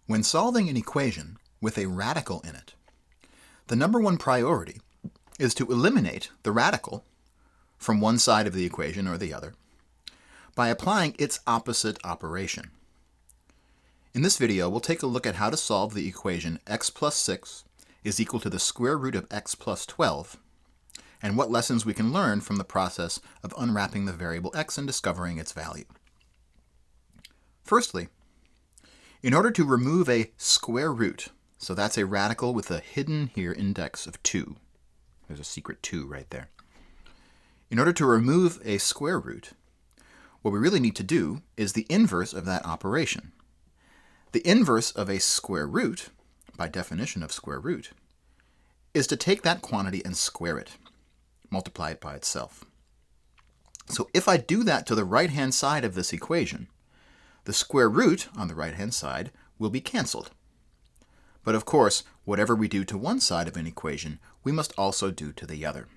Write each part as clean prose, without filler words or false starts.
When solving an equation with a radical in it, the number one priority is to eliminate the radical from one side of the equation or the other by applying its opposite operation. In this video, we'll take a look at how to solve the equation x plus 6 is equal to the square root of x plus 12, and what lessons we can learn from the process of unwrapping the variable x and discovering its value. Firstly, in order to remove a square root, so that's a radical with a hidden here index of 2. There's a secret 2 right there. In order to remove a square root, what we really need to do is the inverse of that operation. The inverse of a square root, by definition of square root, is to take that quantity and square it, multiply it by itself. So if I do that to the right-hand side of this equation, the square root on the right-hand side will be canceled. But of course, whatever we do to one side of an equation, we must also do to the other.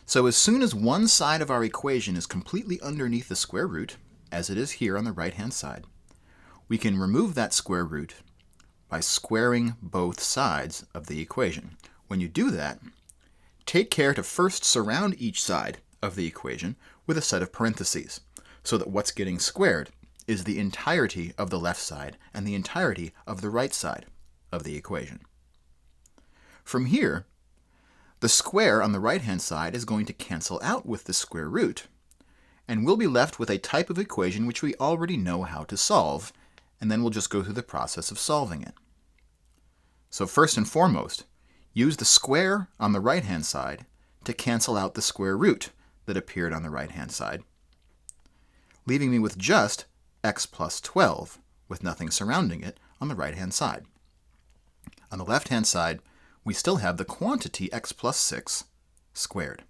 So as soon as one side of our equation is completely underneath the square root, as it is here on the right-hand side, we can remove that square root by squaring both sides of the equation. When you do that, take care to first surround each side of the equation with a set of parentheses, so that what's getting squared is the entirety of the left side and the entirety of the right side of the equation. From here, the square on the right-hand side is going to cancel out with the square root, and we'll be left with a type of equation which we already know how to solve, and then we'll just go through the process of solving it. So first and foremost, use the square on the right-hand side to cancel out the square root that appeared on the right-hand side, leaving me with just x plus 12, with nothing surrounding it, on the right-hand side. On the left-hand side, we still have the quantity x plus 6 squared.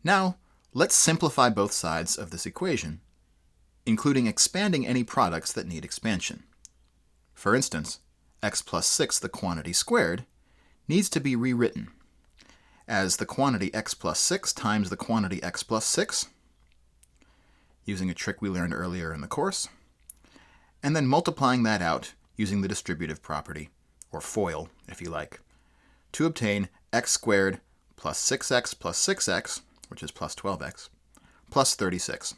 Now, let's simplify both sides of this equation, including expanding any products that need expansion. For instance, x plus 6, the quantity squared, needs to be rewritten as the quantity x plus 6 times the quantity x plus 6, using a trick we learned earlier in the course, and then multiplying that out using the distributive property, or FOIL if you like, to obtain x squared plus 6x plus 6x, which is plus 12x, plus 36.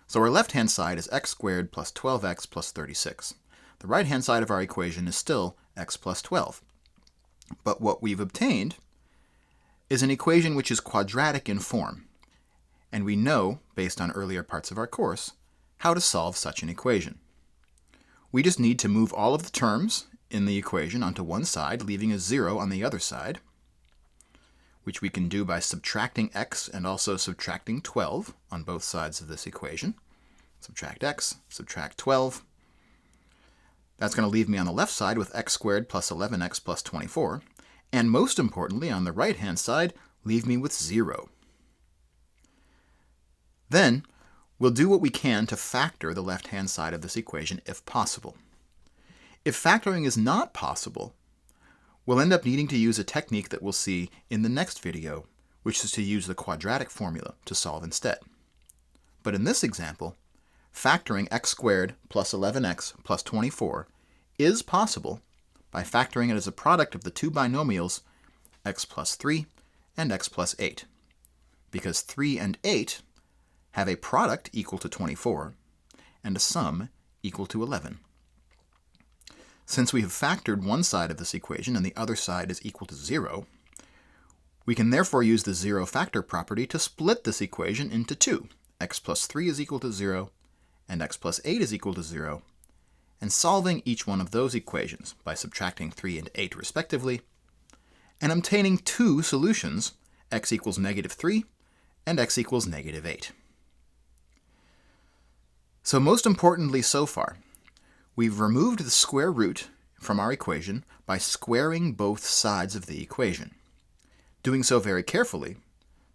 So our left-hand side is x squared plus 12x plus 36. The right-hand side of our equation is still x plus 12. But what we've obtained is an equation which is quadratic in form, and we know, based on earlier parts of our course, how to solve such an equation. We just need to move all of the terms in the equation onto one side, leaving a 0 on the other side, which we can do by subtracting x and also subtracting 12 on both sides of this equation. Subtract x, subtract 12. That's going to leave me on the left side with x squared plus 11x plus 24, and most importantly, on the right-hand side, leave me with 0. Then, we'll do what we can to factor the left-hand side of this equation if possible. If factoring is not possible, we'll end up needing to use a technique that we'll see in the next video, which is to use the quadratic formula to solve instead. But in this example, factoring x squared plus 11x plus 24 is possible by factoring it as a product of the two binomials x plus 3 and x plus 8, because 3 and 8 have a product equal to 24 and a sum equal to 11. Since we have factored one side of this equation and the other side is equal to 0, we can therefore use the zero factor property to split this equation into two. X plus 3 is equal to 0 and x plus 8 is equal to 0, and solving each one of those equations by subtracting 3 and 8 respectively, and obtaining two solutions, x equals negative 3 and x equals negative 8. So most importantly so far, we've removed the square root from our equation by squaring both sides of the equation, doing so very carefully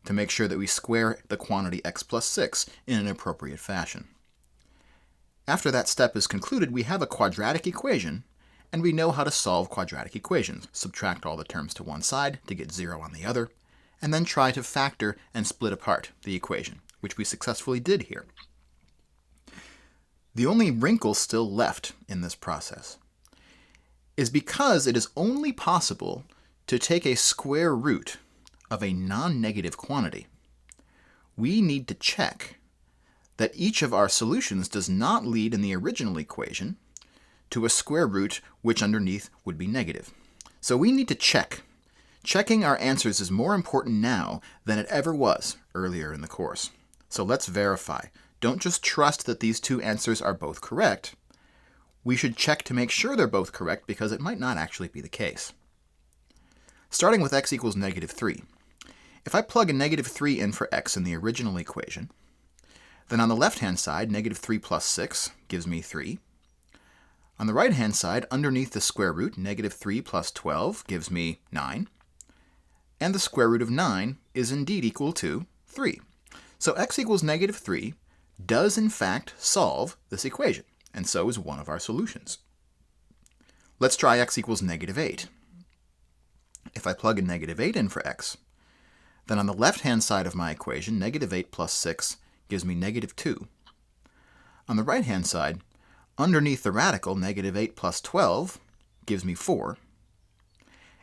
to make sure that we square the quantity x plus 6 in an appropriate fashion. After that step is concluded, we have a quadratic equation, and we know how to solve quadratic equations. Subtract all the terms to one side to get 0 on the other, and then try to factor and split apart the equation, which we successfully did here. The only wrinkle still left in this process is because it is only possible to take a square root of a non-negative quantity, we need to check that each of our solutions does not lead in the original equation to a square root which underneath would be negative. So we need to check. Checking our answers is more important now than it ever was earlier in the course. So let's verify. Don't just trust that these two answers are both correct. We should check to make sure they're both correct because it might not actually be the case. Starting with x equals negative 3. If I plug a negative 3 in for x in the original equation, then on the left-hand side, negative 3 plus 6 gives me 3. On the right-hand side, underneath the square root, negative 3 plus 12 gives me 9. And the square root of 9 is indeed equal to 3. So x equals negative 3 does in fact solve this equation, and so is one of our solutions. Let's try x equals negative 8. If I plug a negative 8 in for x, then on the left-hand side of my equation, negative 8 plus 6 gives me negative 2. On the right-hand side, underneath the radical, negative 8 plus 12 gives me 4.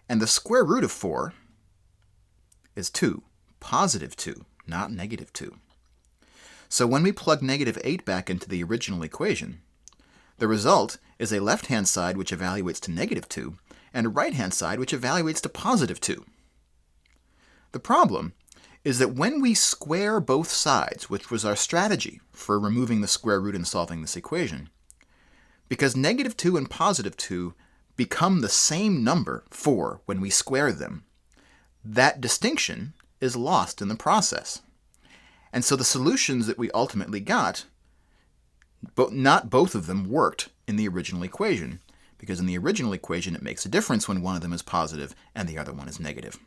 And the square root of 4 is 2, positive 2, not negative 2. So when we plug negative 8 back into the original equation, the result is a left-hand side which evaluates to negative 2, and a right-hand side which evaluates to positive 2. The problem is that when we square both sides, which was our strategy for removing the square root and solving this equation, because negative 2 and positive 2 become the same number, 4, when we square them, that distinction is lost in the process. And so the solutions that we ultimately got, not both of them worked in the original equation, because in the original equation it makes a difference when one of them is positive and the other one is negative.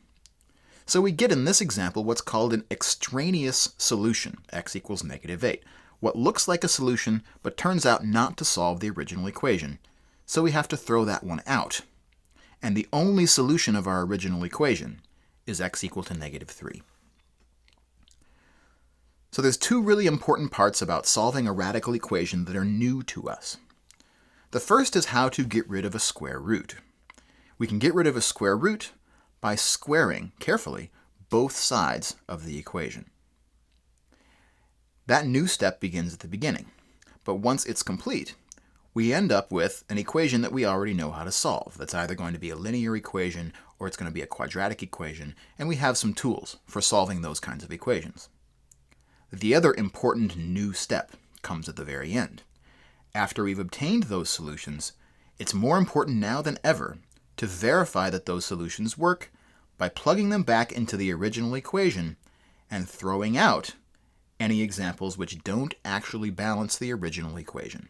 So we get in this example what's called an extraneous solution, x equals negative 8. What looks like a solution but turns out not to solve the original equation. So we have to throw that one out. And the only solution of our original equation is x equal to negative 3. So there's two really important parts about solving a radical equation that are new to us. The first is how to get rid of a square root. We can get rid of a square root by squaring, carefully, both sides of the equation. That new step begins at the beginning, but once it's complete, we end up with an equation that we already know how to solve. That's either going to be a linear equation or it's going to be a quadratic equation, and we have some tools for solving those kinds of equations. The other important new step comes at the very end. After we've obtained those solutions, it's more important now than ever to verify that those solutions work by plugging them back into the original equation and throwing out any examples which don't actually balance the original equation.